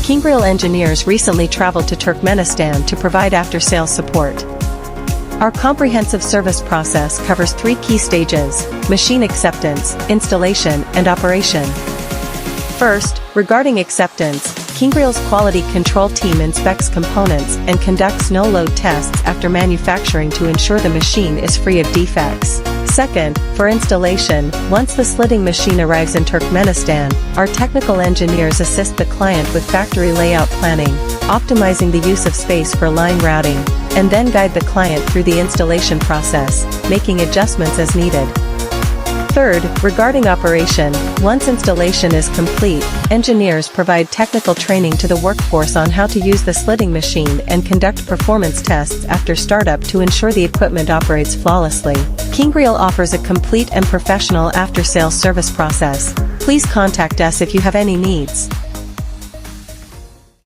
KINGREAL engineers recently traveled to Turkmenistan to provide after-sales support. Our comprehensive service process covers 3 key stages: machine acceptance, installation, and operation. First, regarding acceptance, KINGREAL's quality control team inspects components and conducts no-load tests after manufacturing to ensure the machine is free of defects. Second, for installation, once the slitting machine arrives in Turkmenistan, our technical engineers assist the client with factory layout planning, optimizing the use of space for line routing, and then guide the client through the installation process, making adjustments as needed. Third, regarding operation, once installation is complete, engineers provide technical training to the workforce on how to use the slitting machine and conduct performance tests after startup to ensure the equipment operates flawlessly. KINGREAL offers a complete and professional after-sales service process. Please contact us if you have any needs.